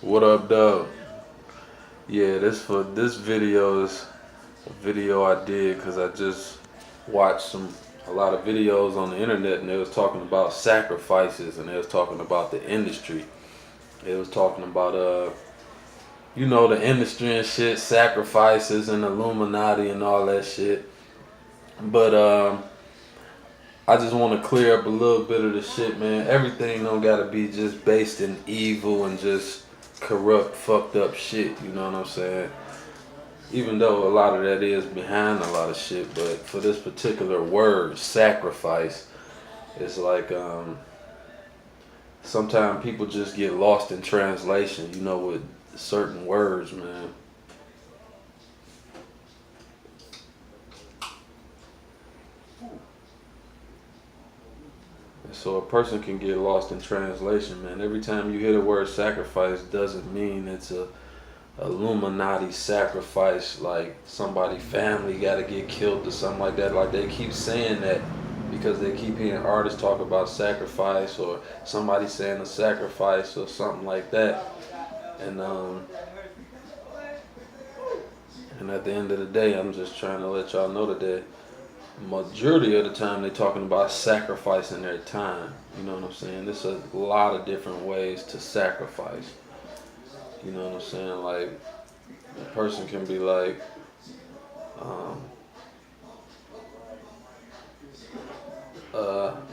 What up, dog? Yeah, this video is a video I did because I just watched a lot of videos on the internet and they was talking about sacrifices and they was talking about the industry. They was talking about the industry and shit, sacrifices and Illuminati and all that shit. But I just want to clear up a little bit of the shit, man. Everything don't gotta be just based in evil and just corrupt, fucked up shit. You know what I'm saying? Even though a lot of that is behind a lot of shit, but for this particular word, sacrifice, it's like sometimes people just get lost in translation. You know, with certain words, man. So a person can get lost in translation, man. Every time you hear the word sacrifice, doesn't mean it's a Illuminati sacrifice, like somebody family got to get killed or something like that. Like they keep saying that because they keep hearing artists talk about sacrifice or somebody saying a sacrifice or something like that. And and at the end of the day, I'm just trying to let y'all know that the majority of the time they're talking about sacrificing their time. You know what I'm saying? There's a lot of different ways to sacrifice. You know what I'm saying? Like a person can be like, um,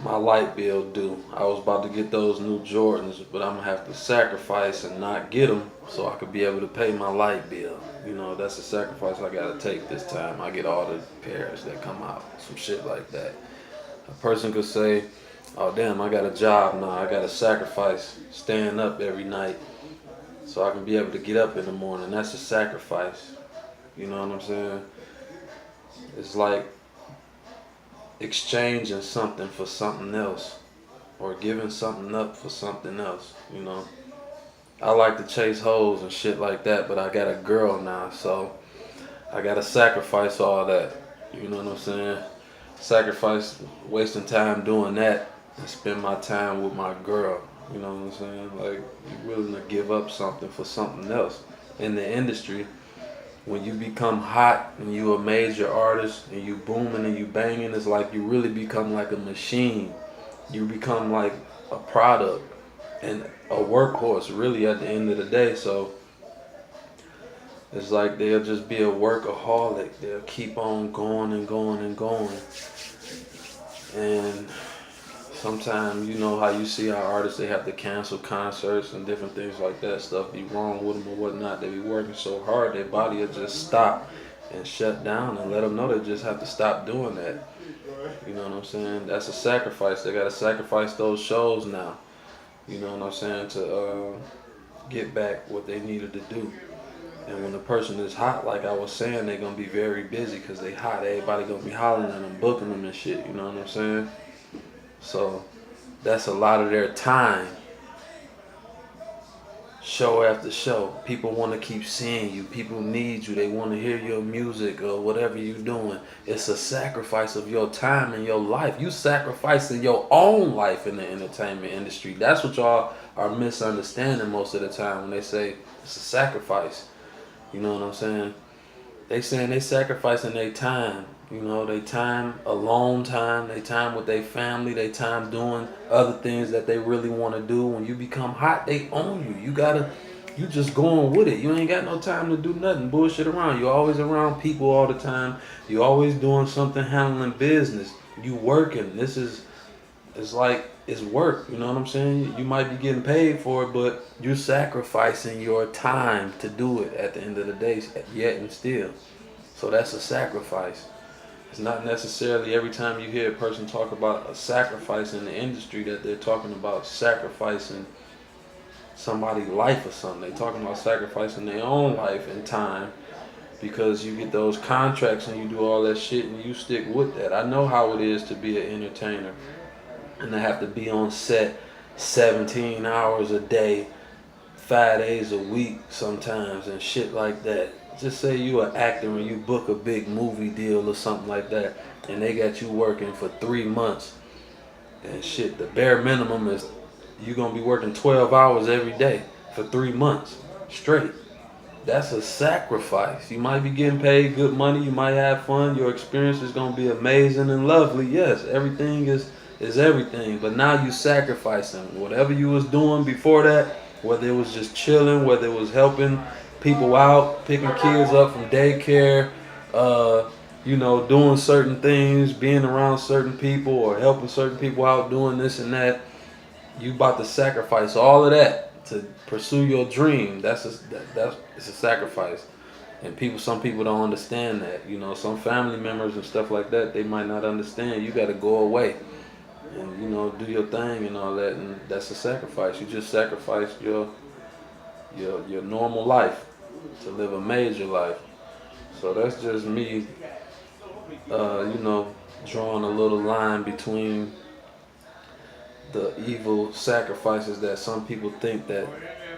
my light bill due. I was about to get those new Jordans, but I'm gonna have to sacrifice and not get them so I could be able to pay my light bill. You know, that's a sacrifice I gotta take this time. I get all the pairs that come out, some shit like that. A person could say, oh damn, I got a job now. I gotta sacrifice staying up every night so I can be able to get up in the morning. That's a sacrifice. You know what I'm saying? It's like exchanging something for something else or giving something up for something else, you know. I like to chase hoes and shit like that, but I got a girl now, so I gotta sacrifice all that. You know what I'm saying? Sacrifice wasting time doing that and spend my time with my girl. You know what I'm saying? Like you're willing to give up something for something else. In the industry, when you become hot and you a major artist and you booming and you banging, it's like you really become like a machine. You become like a product and a workhorse really at the end of the day. So it's like they'll just be a workaholic. They'll keep on going and going and going. And sometimes, you know how you see our artists, they have to cancel concerts and different things like that. Stuff be wrong with them or whatnot. They be working so hard, their body will just stop and shut down and let them know they just have to stop doing that. You know what I'm saying? That's a sacrifice. They got to sacrifice those shows now. You know what I'm saying? To get back what they needed to do. And when the person is hot, like I was saying, they're going to be very busy because they hot. Everybody going to be hollering at them, booking them and shit. You know what I'm saying? So that's a lot of their time. Show after show. People want to keep seeing you. People need you. They want to hear your music or whatever you're doing. It's a sacrifice of your time and your life. You sacrificing your own life in the entertainment industry. That's what y'all are misunderstanding most of the time when they say it's a sacrifice. You know what I'm saying? They saying they sacrificing their time. You know, they time, alone time, they time with their family, they time doing other things that they really want to do. When you become hot, they own you. You just going with it. You ain't got no time to do nothing, bullshit around. You always around people all the time. You always doing something, handling business. You working. It's like it's work. You know what I'm saying? You might be getting paid for it, but you're sacrificing your time to do it at the end of the day, yet and still. So that's a sacrifice. It's not necessarily every time you hear a person talk about a sacrifice in the industry that they're talking about sacrificing somebody's life or something. They're talking about sacrificing their own life and time because you get those contracts and you do all that shit and you stick with that. I know how it is to be an entertainer and to have to be on set 17 hours a day, 5 days a week sometimes and shit like that. Just say you an actor and you book a big movie deal or something like that and they got you working for 3 months and shit, the bare minimum is you gonna be working 12 hours every day, for 3 months straight. That's a sacrifice. You might be getting paid good money. You might have fun. Your experience is gonna be amazing and lovely. Yes, everything is everything. But now you sacrificing whatever you was doing before that. Whether it was just chilling, whether it was helping people out, picking kids up from daycare, uh, doing certain things, being around certain people, or helping certain people out, doing this and that. You about to sacrifice all of that to pursue your dream. That's it's a sacrifice, and some people don't understand that. Some family members and stuff like that, they might not understand. You got to go away and do your thing and all that, and that's a sacrifice. You just sacrificed your normal life to live a major life. So that's just me, drawing a little line between the evil sacrifices that some people think that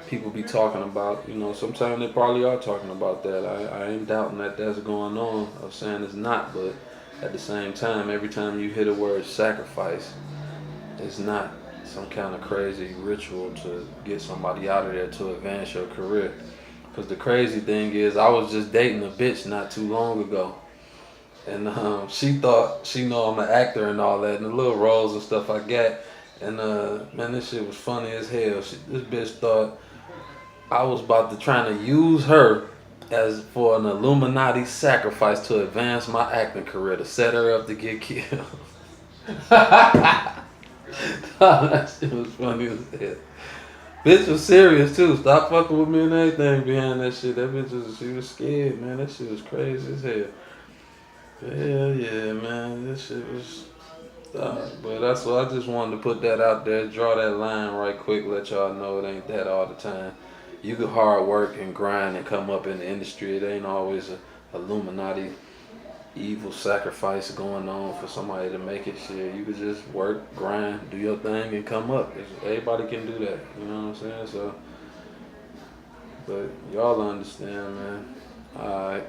people be talking about. Sometimes they probably are talking about that. I ain't doubting that that's going on. I'm saying it's not, but at the same time, every time you hear the word sacrifice, it's not some kind of crazy ritual to get somebody out of there to advance your career. Because the crazy thing is, I was just dating a bitch not too long ago. And she thought she know I'm an actor and all that, and the little roles and stuff I got. And man, this shit was funny as hell. This bitch thought I was about to trying to use her as for an Illuminati sacrifice to advance my acting career, to set her up to get killed. That shit was funny as hell. Bitch was serious too. Stop fucking with me and everything behind that shit. That bitch she was scared, man. That shit was crazy as hell. Hell yeah, man. This shit was. But that's what I just wanted to put that out there, draw that line right quick, let y'all know it ain't that all the time. You can hard work and grind and come up in the industry. It ain't always a Illuminati evil sacrifice going on for somebody to make it. Shit, you could just work, grind, do your thing, and come up. Everybody can do that. You know what I'm saying? So, but y'all understand, man. All right.